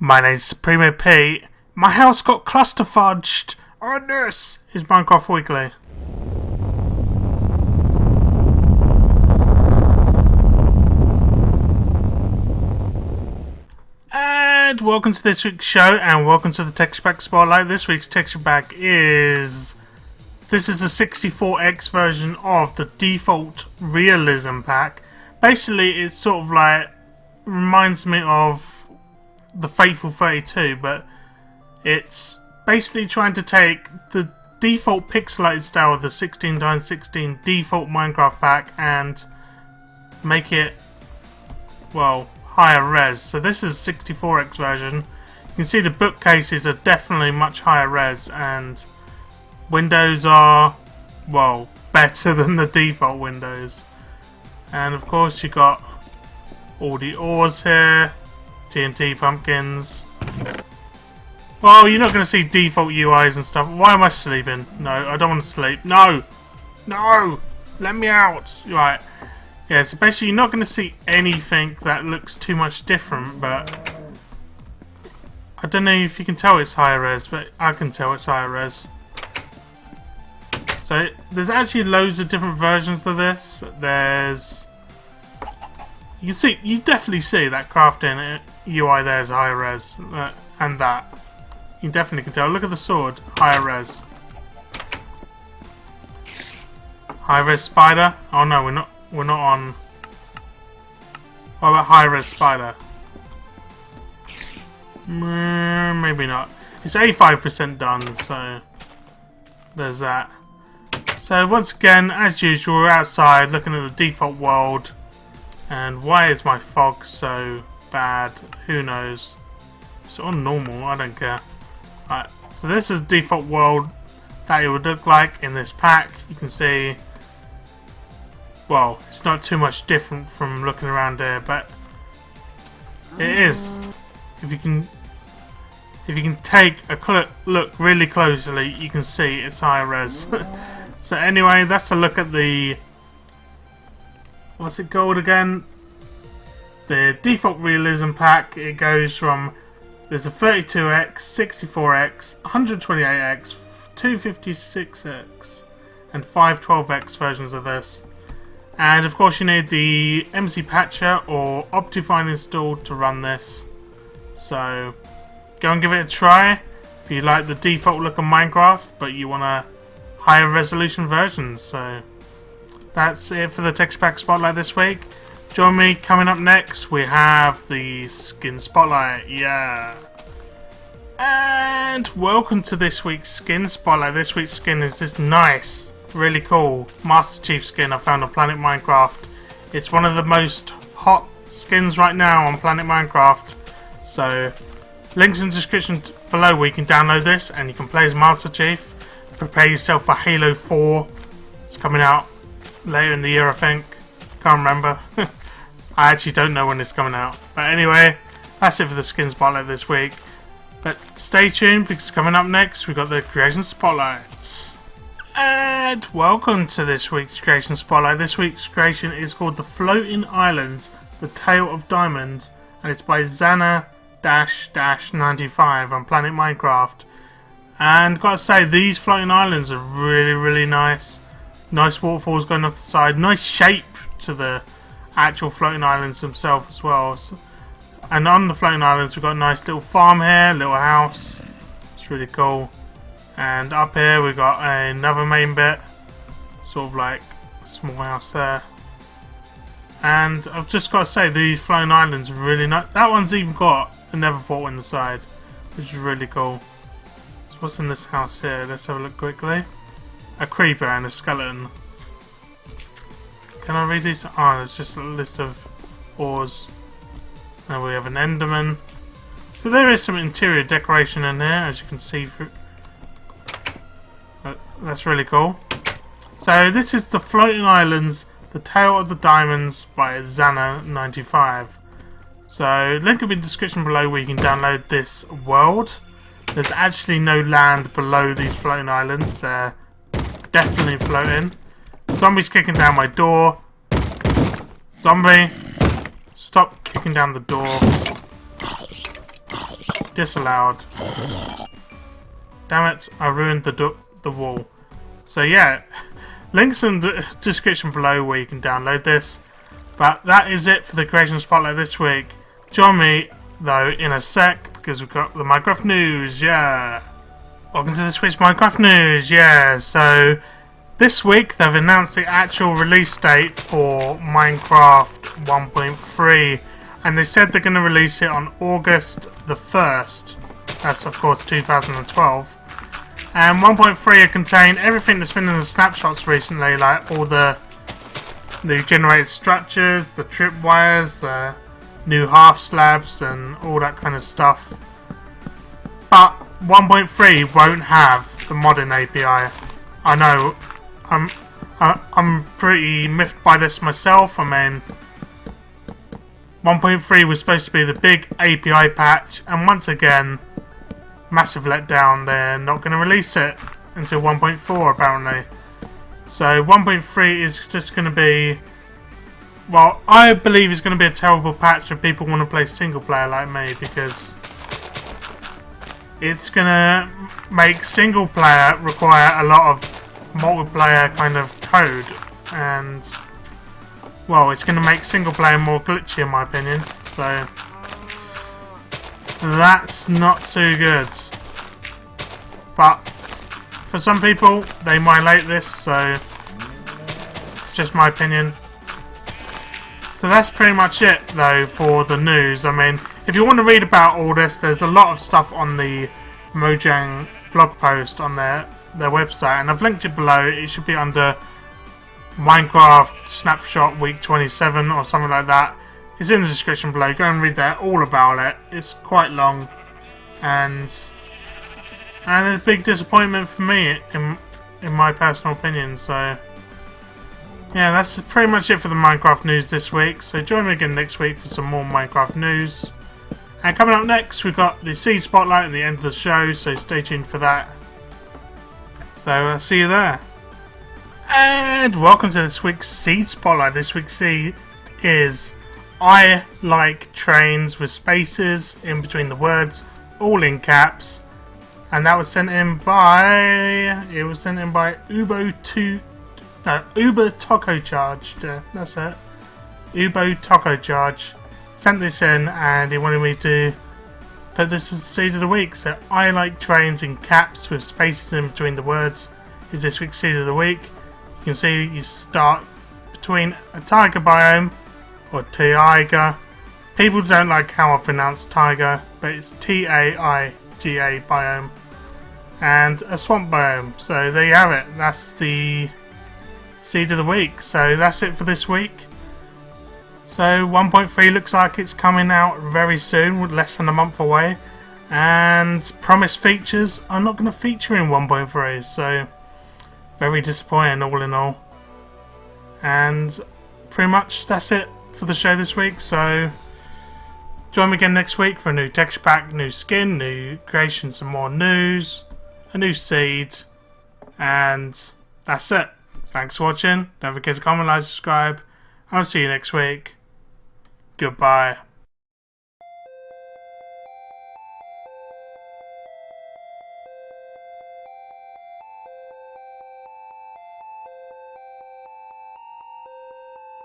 My name's Supremo P. My house got cluster fudged. And this is Minecraft Weekly. And welcome to this week's show, and welcome to the Texture Pack Spotlight. This week's Texture Pack is... This is a 64x version of the default Realism pack. Basically, it's sort of like... reminds me of the Fateful 32, but it's basically trying to take the default pixelated style of the 16x16 default Minecraft pack and make it, well, higher res. So this is 64x version. You can see the bookcases are definitely much higher res, and windows are, well, better than the default windows. And of course you got all the ores here, TNT pumpkins. Well, you're not going to see default UIs and stuff. Why am I sleeping? No, I don't want to sleep. No! No! Let me out! Right. Yeah, so basically you're not going to see anything that looks too much different, but... I don't know if you can tell it's higher res, but I can tell it's higher res. So, there's actually loads of different versions of this. There's... You definitely see that crafting UI there is higher res, and that. You definitely can tell. Look at the sword, higher res. High res spider? Oh no, we're not on. What about high res spider? Maybe not. It's 85% done, so there's that. So once again, as usual, we're outside looking at the default world. And why is my fog so bad? Who knows? It's on normal, I don't care. Right, so this is the default world that it would look like in this pack. You can see, well, it's not too much different from looking around here, but it is. If you can take a look really closely, you can see it's high res. So anyway, that's a look at the... what's it called again? The default Realism pack. It goes from, there's a 32x, 64x, 128x, 256x, and 512x versions of this. And of course you need the MC Patcher or Optifine installed to run this. So go and give it a try if you like the default look of Minecraft, but you want a higher resolution version. So that's it for the Texture Pack Spotlight this week. Join me coming up next. We have the Skin Spotlight. Yeah. And welcome to this week's Skin Spotlight. This week's skin is this nice, really cool Master Chief skin I found on Planet Minecraft. It's one of the most hot skins right now on Planet Minecraft. So, links in the description below where you can download this and you can play as Master Chief. Prepare yourself for Halo 4. It's coming out later in the year, I think. Can't remember. I actually don't know when it's coming out. But anyway, that's it for the Skin Spotlight this week. But stay tuned, because coming up next we've got the Creation Spotlight. And welcome to this week's Creation Spotlight. This week's creation is called The Floating Islands, The Tale of Diamond, and it's by Zana-95 on Planet Minecraft. And gotta say, these floating islands are really, really nice. Nice waterfalls going off the side. Nice shape to the actual floating islands themselves as well. So, and on the floating islands we've got a nice little farm here, little house. It's really cool. And up here we've got another main bit. Sort of like a small house there. And I've just got to say, these floating islands are really nice. That one's even got a nether portal in the side, which is really cool. So what's in this house here? Let's have a look quickly. A creeper and a skeleton. Can I read these? Oh, there's just a list of ores. And we have an enderman. So there is some interior decoration in there, as you can see. That's really cool. So this is The Floating Islands, The Tale of the Diamonds by Zana-95. So link will be in the description below where you can download this world. There's actually no land below these floating islands. They're definitely floating. Zombie's kicking down my door. Zombie, stop kicking down the door. disallowed. Damn it, I ruined the wall. So yeah, links in the description below where you can download this. But that is it for the Creation Spotlight this week. Join me though in a sec because we've got the Minecraft news, yeah. Welcome to this week's Minecraft news, yeah. So this week they've announced the actual release date for Minecraft 1.3 and they said they're going to release it on August the 1st. That's of course 2012. And 1.3 will contain everything that's been in the snapshots recently, like all the generated structures, the tripwires, the new half slabs and all that kind of stuff. But 1.3 won't have the modding API. I know, I'm pretty miffed by this myself. I mean, 1.3 was supposed to be the big API patch, and once again, massive letdown. They're not going to release it until 1.4 apparently. So 1.3 is just going to be, well, I believe it's going to be a terrible patch if people want to play single player like me, because it's going to make single player require a lot of multiplayer kind of code, and well, it's going to make single player more glitchy in my opinion, so that's not too good. But for some people they might like this, so it's just my opinion. So that's pretty much it though for the news. I mean, if you want to read about all this, there's a lot of stuff on the Mojang blog post on their website, and I've linked it below. It should be under Minecraft Snapshot Week 27 or something like that. It's in the description below. Go and read that all about it. It's quite long, and it's a big disappointment for me in my personal opinion. So yeah, that's pretty much it for the Minecraft news this week. So join me again next week for some more Minecraft news. And coming up next, we've got the Seed Spotlight at the end of the show, so stay tuned for that. So I'll see you there. And welcome to this week's Seed Spotlight. This week's seed is I like trains with spaces in between the words, all in caps. And that was sent in by, Uber Taco Charge. That's it. Uber Taco Charge sent this in, and he wanted me to put this as the seed of the week. So I like trains in caps with spaces in between the words is this week's seed of the week. You can see you start between a taiga biome, or taiga. People don't like how I pronounce taiga, but it's T-A-I-G-A biome, and a swamp biome. So there you have it. That's the seed of the week. So that's it for this week. So 1.3 looks like it's coming out very soon, less than a month away, and promised features are not going to feature in 1.3, so very disappointing all in all. And pretty much that's it for the show this week. So join me again next week for a new texture pack, new skin, new creation, some more news, a new seed, and that's it. Thanks for watching. Don't forget to comment, like, subscribe. I'll see you next week. Goodbye.